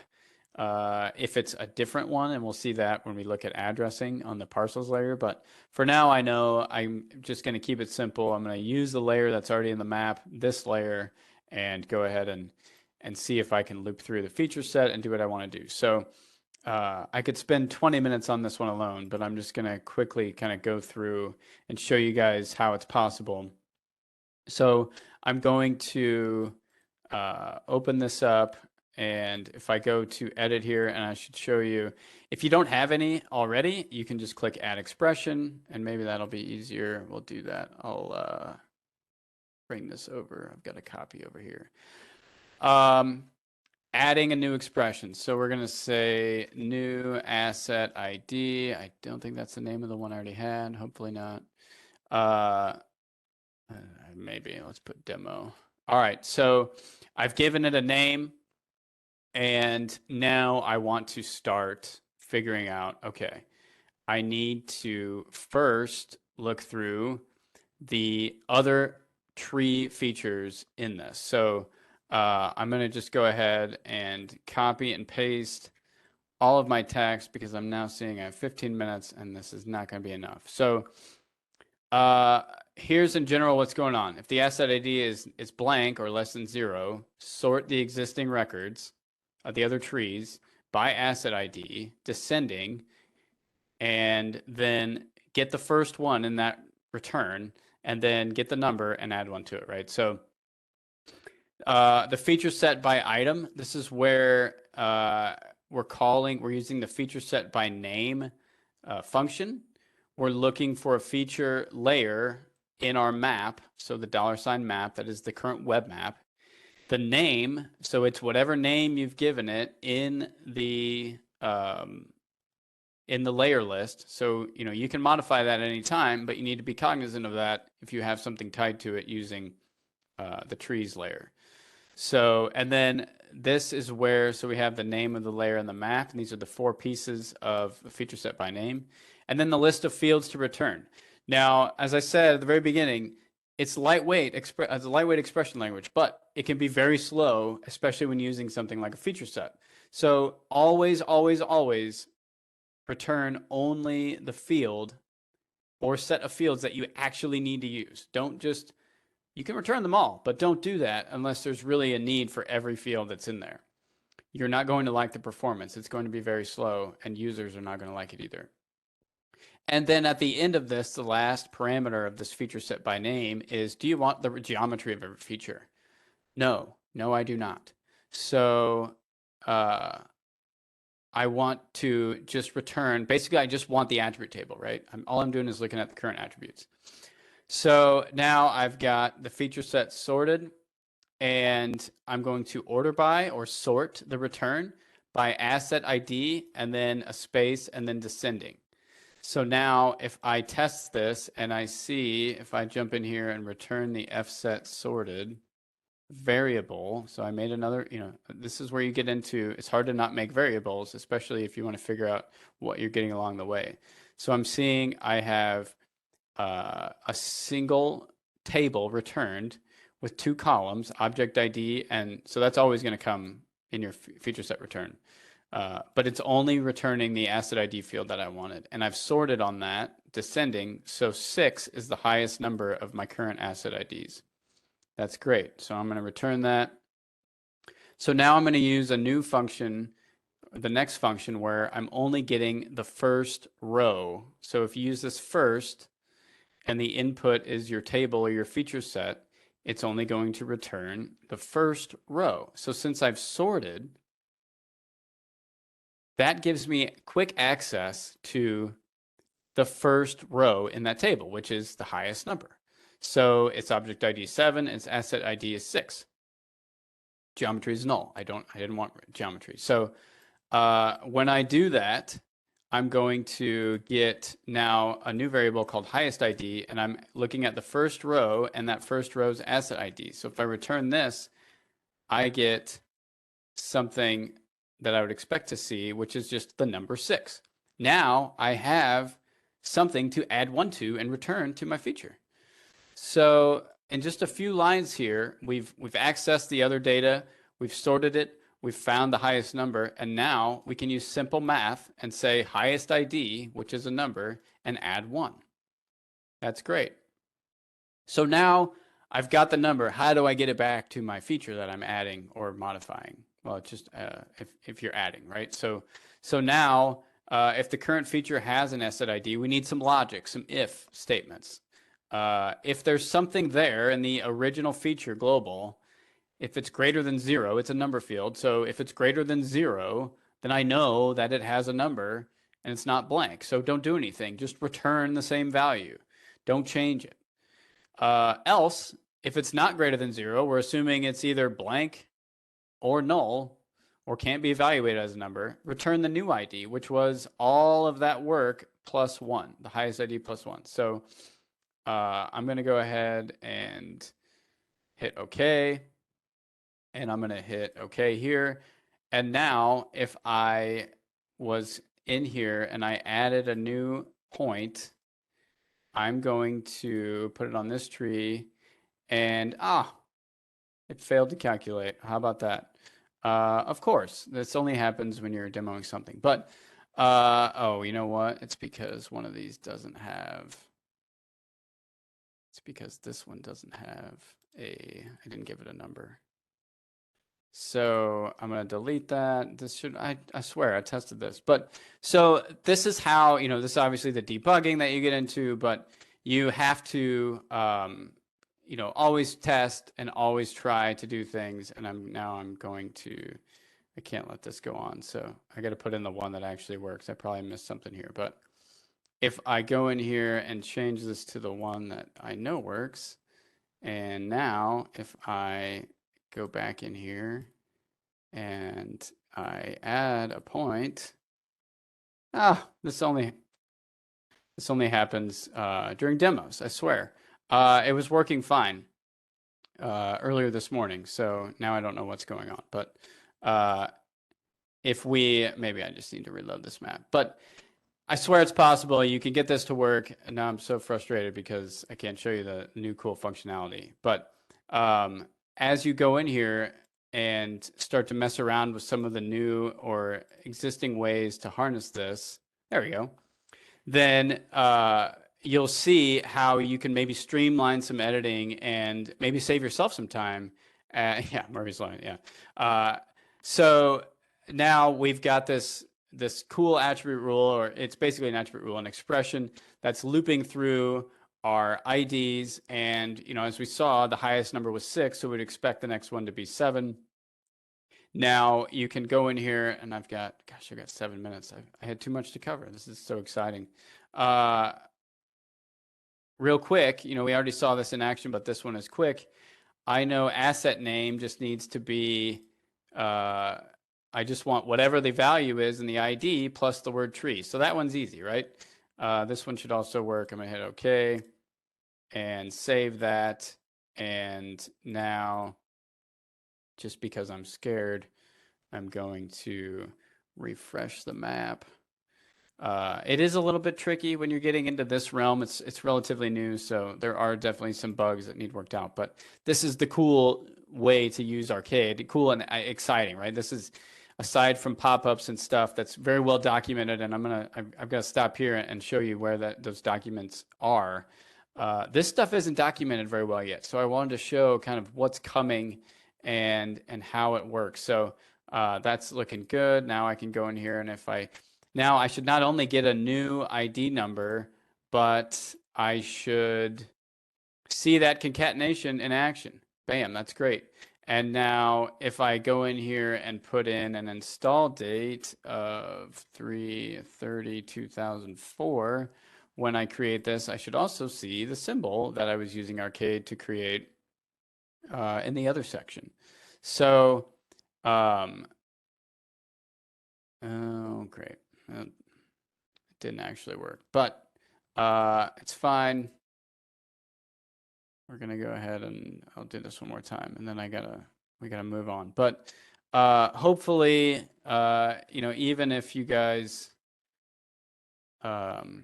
if it's a different one, and we'll see that when we look at addressing on the parcels layer. But for now, I know I'm just going to keep it simple. I'm going to use the layer that's already in the map, this layer, and go ahead and see if I can loop through the feature set and do what I want to do. So I could spend 20 minutes on this one alone, but I'm just going to quickly kind of go through and show you guys how it's possible. So I'm going to open this up, and if I go to edit here, and I should show you, if you don't have any already, you can just click add expression, and maybe that'll be easier. We'll do that. I'll bring this over. I've got a copy over here. Adding a new expression. So we're going to say new asset ID. I don't think that's the name of the one I already had. Hopefully not. Maybe let's put demo. All right. So I've given it a name, and now I want to start figuring out, okay, I need to first look through the other tree features in this. So I'm going to just go ahead and copy and paste all of my text because I'm now seeing I have 15 minutes and this is not going to be enough. So here's in general what's going on. If the asset ID is blank or less than 0, sort the existing records of the other trees by asset ID, descending, and then get the first one in that return, and then get the number and add one to it, right? So the feature set by item, this is where we're using the feature set by name function. We're looking for a feature layer in our map. So the $map, that is the current web map. The name, so it's whatever name you've given it in the layer list. So, you can modify that at any time, but you need to be cognizant of that if you have something tied to it using the trees layer. So, and then this is where, so we have the name of the layer and the map, and these are the 4 pieces of the feature set by name, and then the list of fields to return. Now, as I said at the very beginning, it's a lightweight expression language, but it can be very slow, especially when using something like a feature set. So always, always, always return only the field or set of fields that you actually need to use. Don't just, you can return them all, but don't do that unless there's really a need for every field that's in there. You're not going to like the performance. It's going to be very slow, and users are not going to like it either. And then at the end of this, the last parameter of this feature set by name is, do you want the geometry of every feature? No, I do not. So I want to just return, basically I just want the attribute table, right? All I'm doing is looking at the current attributes. So now I've got the feature set sorted, and I'm going to order by or sort the return by asset ID and then a space and then descending. So now if I test this and I see, if I jump in here and return the fset sorted variable, so I made another, this is where you get into, it's hard to not make variables, especially if you want to figure out what you're getting along the way. So I'm seeing I have a single table returned with 2 columns, object ID, and so that's always going to come in your feature set return. But it's only returning the asset ID field that I wanted. And I've sorted on that, descending, so 6 is the highest number of my current asset IDs. That's great. So I'm going to return that. So now I'm going to use a new function, the next function, where I'm only getting the first row. So if you use this first, and the input is your table or your feature set, it's only going to return the first row. So since I've sorted, that gives me quick access to the first row in that table, which is the highest number. So its object ID is 7, its asset ID is 6. Geometry is null. I didn't want geometry. So when I do that, I'm going to get now a new variable called highest ID, and I'm looking at the first row and that first row's asset ID. So if I return this, I get something that I would expect to see, which is just the number 6. Now I have something to add 1 to and return to my feature. So in just a few lines here, we've accessed the other data, we've sorted it, we've found the highest number, and now we can use simple math and say highest ID, which is a number, and add 1. That's great. So now I've got the number. How do I get it back to my feature that I'm adding or modifying? Well, it's just if you're adding, right? So now if the current feature has an asset ID, we need some logic, some if statements. If there's something there in the original feature global, if it's greater than 0, it's a number field. So if it's greater than 0, then I know that it has a number and it's not blank. So don't do anything. Just return the same value. Don't change it. Else, if it's not greater than 0, we're assuming it's either blank or null or can't be evaluated as a number. Return the new ID, which was all of that work plus 1, the highest ID plus 1. So I'm going to go ahead and hit OK. And I'm going to hit OK here. And now if I was in here and I added a new point, I'm going to put it on this tree and it failed to calculate. How about that? Of course, this only happens when you're demoing something. But, oh, you know what? It's because one of these doesn't have, it's because this one doesn't have I didn't give it a number. So I'm going to delete that. This should, I swear I tested this. But so this is how, this is obviously the debugging that you get into, but you have to, always test and always try to do things. And I'm going to, I can't let this go on. So I got to put in the one that actually works. I probably missed something here, but if I go in here and change this to the one that I know works, and now if I go back in here and I add a point, this only happens during demos, I swear. It was working fine earlier this morning, so now I don't know what's going on. But maybe I just need to reload this map. But I swear it's possible. You can get this to work. And now I'm so frustrated because I can't show you the new cool functionality. But as you go in here and start to mess around with some of the new or existing ways to harness this, there we go, then you'll see how you can maybe streamline some editing and maybe save yourself some time. Yeah, Murphy's line, yeah. So now we've got this cool attribute rule, or it's basically an attribute rule, an expression that's looping through our IDs. And, as we saw, the highest number was 6, so we'd expect the next one to be 7. Now you can go in here, and I've got 7 minutes. I had too much to cover. This is so exciting. Real quick, we already saw this in action, but this one is quick. I know asset name just needs to be, I just want whatever the value is in the ID plus the word tree. So that one's easy, right? This one should also work. I'm going to hit OK and save that. And now, just because I'm scared, I'm going to refresh the map. It is a little bit tricky when you're getting into this realm. It's relatively new, so there are definitely some bugs that need worked out. But this is the cool way to use Arcade. Cool and exciting, right? This is, aside from pop-ups and stuff, that's very well documented. And I've got to stop here and show you where those documents are. This stuff isn't documented very well yet, so I wanted to show kind of what's coming and how it works. So that's looking good. Now I can go in here, and now I should not only get a new ID number, but I should see that concatenation in action. Bam, that's great. And now if I go in here and put in an install date of 3/30/2004, when I create this, I should also see the symbol that I was using Arcade to create in the other section. So, oh, great. It didn't actually work, but it's fine. We're gonna go ahead and I'll do this one more time, and then we gotta move on. But hopefully, even if you guys kind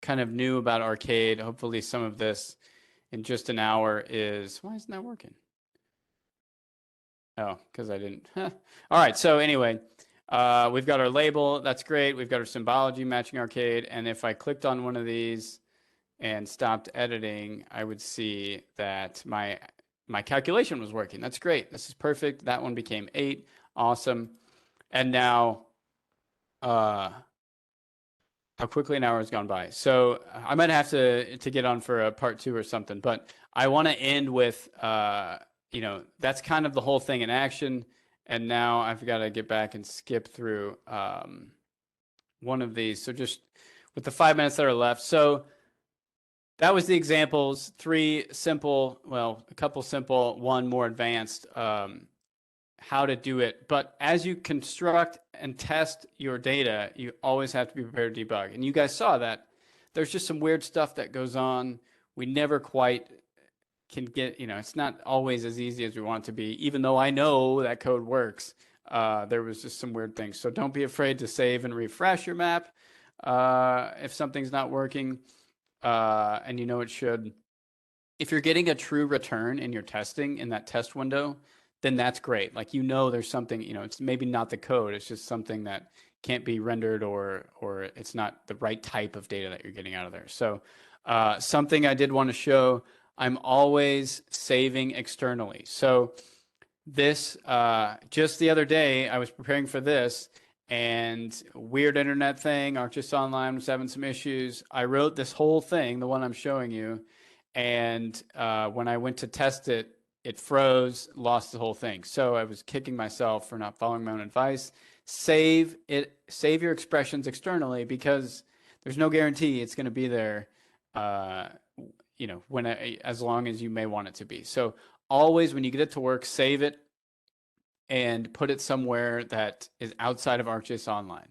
of knew about Arcade, hopefully some of this in just an hour is, why isn't that working? Oh, because I didn't. All right. So anyway. We've got our label. That's great. We've got our symbology matching Arcade. And if I clicked on one of these and stopped editing, I would see that my calculation was working. That's great. This is perfect. That one became 8. Awesome. And now, how quickly an hour has gone by. So I might have to get on for a part 2 or something. But I want to end with, that's kind of the whole thing in action. And now I've got to get back and skip through one of these. So just with the 5 minutes that are left. So that was the examples. 3 simple, well, a couple simple, 1 more advanced, how to do it. But as you construct and test your data, you always have to be prepared to debug. And you guys saw that there's just some weird stuff that goes on. We never quite can get, it's not always as easy as we want it to be, even though I know that code works. There was just some weird things. So don't be afraid to save and refresh your map if something's not working, and it should. If you're getting a true return in your testing in that test window, then that's great. Like, there's something, it's maybe not the code, it's just something that can't be rendered, or it's not the right type of data that you're getting out of there. So something I did want to show, I'm always saving externally. So this, just the other day, I was preparing for this, and weird internet thing, ArcGIS Online was having some issues. I wrote this whole thing, the one I'm showing you, and when I went to test it, it froze, lost the whole thing. So I was kicking myself for not following my own advice. Save your expressions externally, because there's no guarantee it's going to be there, uh, as long as you may want it to be. So always, when you get it to work, save it and put it somewhere that is outside of ArcGIS Online.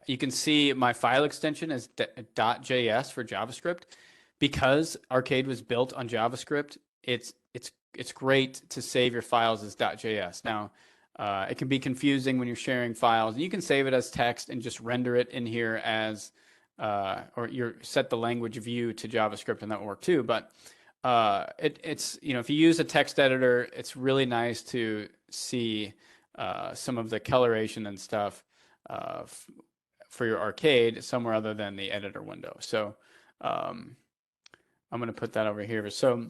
You can see my file extension is .js for JavaScript. Because Arcade was built on JavaScript, it's great to save your files as .js. Now, it can be confusing when you're sharing files, and you can save it as text and just render it in here as, or you set the language view to JavaScript, and that will work too. But it's if you use a text editor, it's really nice to see some of the coloration and stuff for your Arcade somewhere other than the editor window. So I'm going to put that over here. So,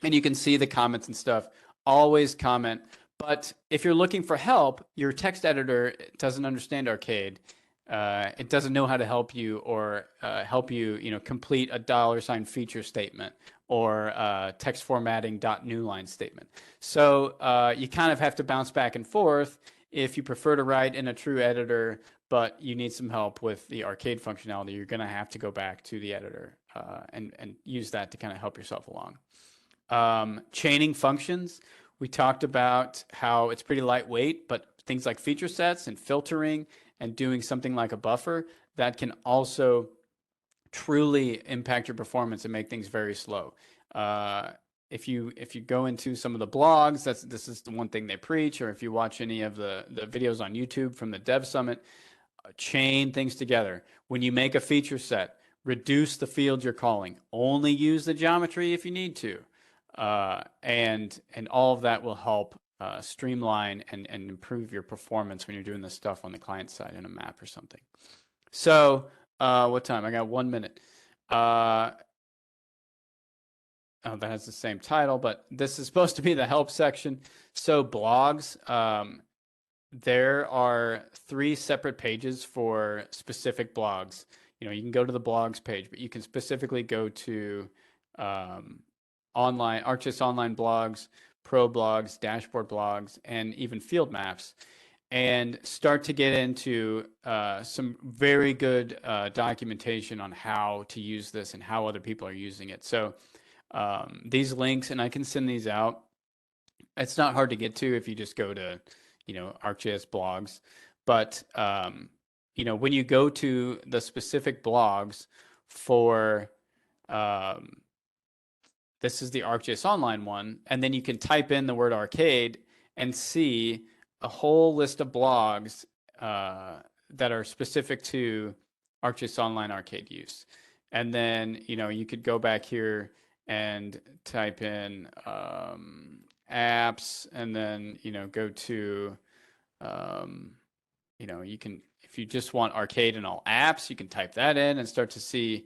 and you can see the comments and stuff. Always comment. But if you're looking for help, your text editor doesn't understand Arcade. It doesn't know how to help you, or help you, complete a $ feature statement, or text formatting .newline statement. So you kind of have to bounce back and forth if you prefer to write in a true editor, but you need some help with the Arcade functionality. You're going to have to go back to the editor and use that to kind of help yourself along. Chaining functions. We talked about how it's pretty lightweight, but things like feature sets and filtering and doing something like a buffer, that can also truly impact your performance and make things very slow. If you go into some of the blogs, this is the one thing they preach, or if you watch any of the videos on YouTube from the Dev Summit, chain things together. When you make a feature set, reduce the fields you're calling. Only use the geometry if you need to. And all of that will help streamline and improve your performance when you're doing this stuff on the client side in a map or something. So what time? I got 1 minute. Oh, that has the same title, but this is supposed to be the help section. So blogs, there are 3 separate pages for specific blogs. You can go to the blogs page, but you can specifically go to ArcGIS Online blogs, Pro blogs, dashboard blogs, and even field maps, and start to get into some very good documentation on how to use this and how other people are using it. So these links, and I can send these out. It's not hard to get to if you just go to, ArcGIS blogs. But, when you go to the specific blogs for, this is the ArcGIS Online one, and then you can type in the word Arcade and see a whole list of blogs that are specific to ArcGIS Online Arcade use. And then, you could go back here and type in apps, and then, go to, you can, if you just want Arcade and all apps, you can type that in and start to see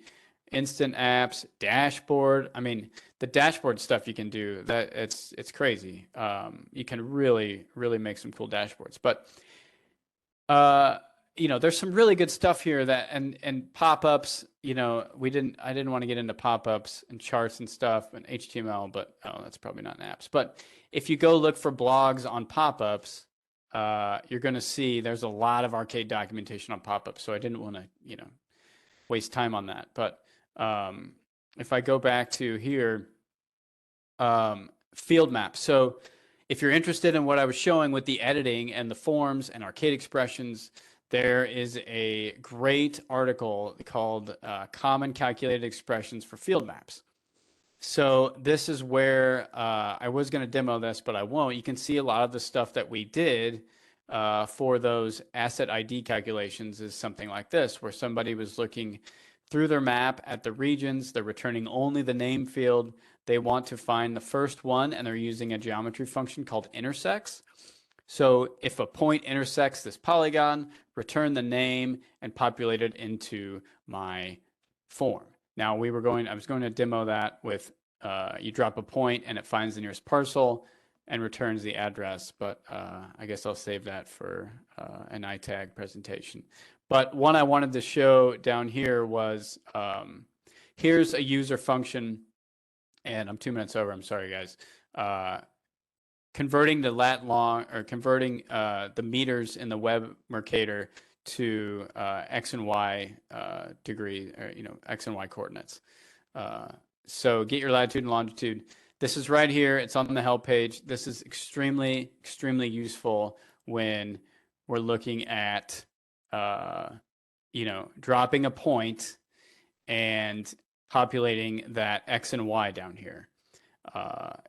instant apps, dashboard. I mean, the dashboard stuff you can do, that it's crazy. You can really make some cool dashboards. But there's some really good stuff here, that and pop-ups. I didn't want to get into pop-ups and charts and stuff and HTML, but that's probably not in apps. But if you go look for blogs on pop-ups, you're going to see there's a lot of Arcade documentation on pop-ups. So I didn't want to waste time on that. But if I go back to here, field maps. So if you're interested in what I was showing with the editing and the forms and Arcade expressions, there is a great article called Common Calculated Expressions for Field Maps. So this is where I was going to demo this, but I won't. You can see a lot of the stuff that we did for those asset ID calculations is something like this, where somebody was looking through their map at the regions. They're returning only the name field. they want to find the first one, and they're using a geometry function called intersects. So if a point intersects this polygon, return the name and populate it into my form. Now I was going to demo that with you drop a point and it finds the nearest parcel and returns the address, but I guess I'll save that for an ITAG presentation. But one I wanted to show down here was here's a user function, and I'm 2 minutes over. I'm sorry, guys. Converting the lat long, or converting the meters in the web Mercator to x and y degree, or x and y coordinates. So get your latitude and longitude. This is right here. It's on the help page. This is extremely, extremely useful when we're looking at dropping a point and populating that x and y down here.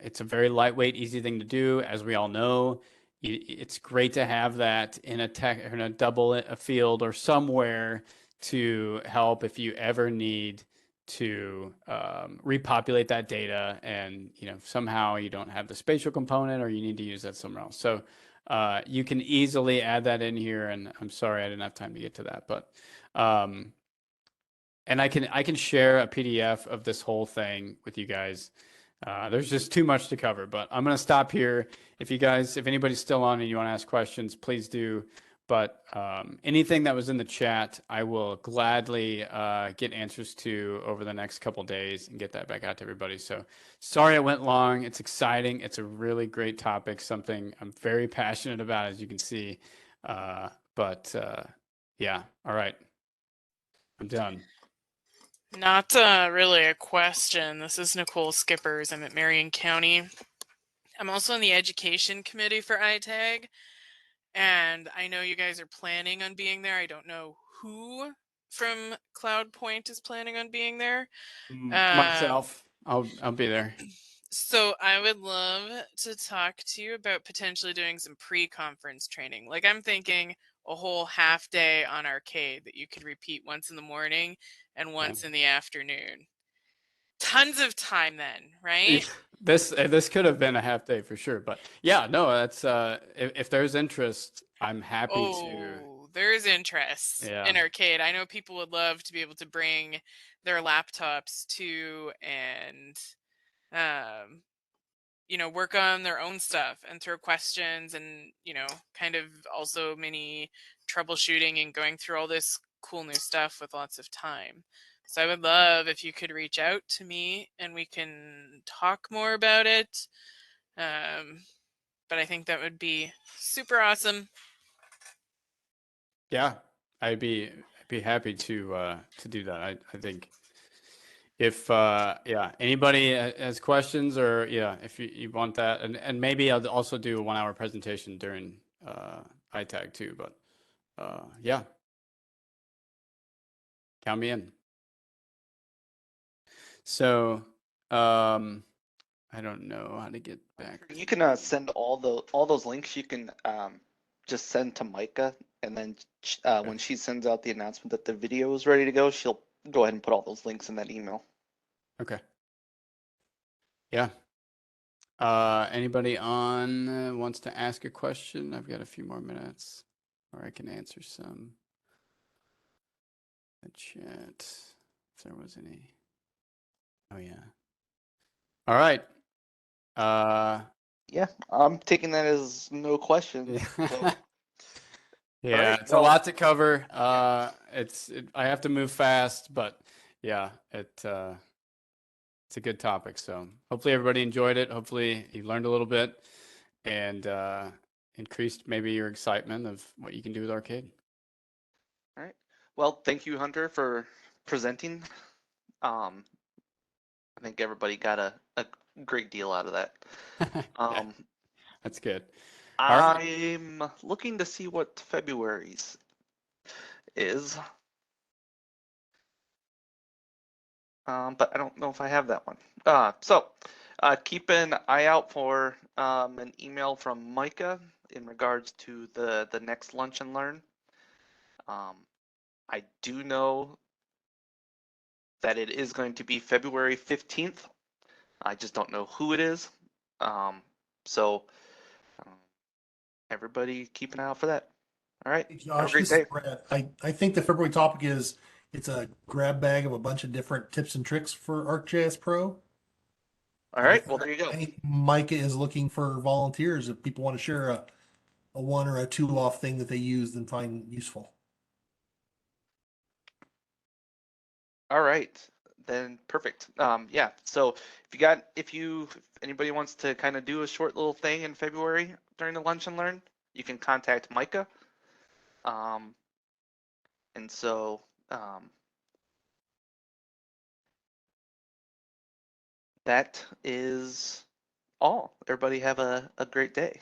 It's a very lightweight, easy thing to do. As we all know, it's great to have that in a double field or somewhere to help if you ever need to repopulate that data, and somehow you don't have the spatial component or you need to use that somewhere else. So you can easily add that in here, and I'm sorry I didn't have time to get to that, but and I can share a PDF of this whole thing with you guys. There's just too much to cover, but I'm going to stop here. If anybody's still on and you want to ask questions, please do. But anything that was in the chat, I will gladly get answers to over the next couple days and get that back out to everybody. So sorry it went long. It's exciting. It's a really great topic, something I'm very passionate about, as you can see. But yeah, all right. I'm done. Not really a question. This is Nicole Skippers. I'm at Marion County. I'm also on the education committee for ITAG, and I know you guys are planning on being there. I don't know who from Cloudpoint is planning on being there. Myself, I'll be there. So I would love to talk to you about potentially doing some pre-conference training. Like, I'm thinking a whole half day on Arcade that you could repeat once in the morning and once in the afternoon. Tons of time then, right? This could have been a half day for sure, but yeah, no, that's if there's interest, I'm happy to. Oh, there's interest Yeah. in Arcade. I know people would love to be able to bring their laptops to and work on their own stuff and throw questions and, kind of also mini troubleshooting and going through all this cool new stuff with lots of time. So I would love if you could reach out to me and we can talk more about it. But I think that would be super awesome. Yeah, I'd be happy to do that. I think if anybody has questions, or if you want that, and maybe I'll also do a 1 hour presentation during ITAG too, but yeah, count me in. So I don't know how to get back. You can send all those links. You can just send to Micah, and then when she sends out the announcement that the video is ready to go, she'll go ahead and put all those links in that email. Okay. Yeah. Anybody on wants to ask a question? I've got a few more minutes, or I can answer some. The chat, if there was any. Oh yeah. All right. Yeah, I'm taking that as no question. So. Yeah, Right, it's a lot to cover. I have to move fast, but yeah, it's a good topic. So hopefully everybody enjoyed it. Hopefully you learned a little bit and increased maybe your excitement of what you can do with Arcade. All right. Well, thank you, Hunter, for presenting. I think everybody got a great deal out of that. Yeah, that's good. I'm looking to see what February's is. But I don't know if I have that one. So keep an eye out for an email from Micah in regards to the next Lunch and Learn. I do know that it is going to be February 15th. I just don't know who it is. So everybody keep an eye out for that. All right. Hey, Have a Josh, great this is day. Brett. I think the February topic is it's a grab bag of a bunch of different tips and tricks for ArcGIS Pro. All And right. Well, there you go. I think Micah is looking for volunteers if people want to share a one or a two off thing that they use and find useful. All right. Then perfect. Yeah. So if anybody wants to kind of do a short little thing in February during the lunch and learn, you can contact Micah. And so that is all. Everybody have a great day.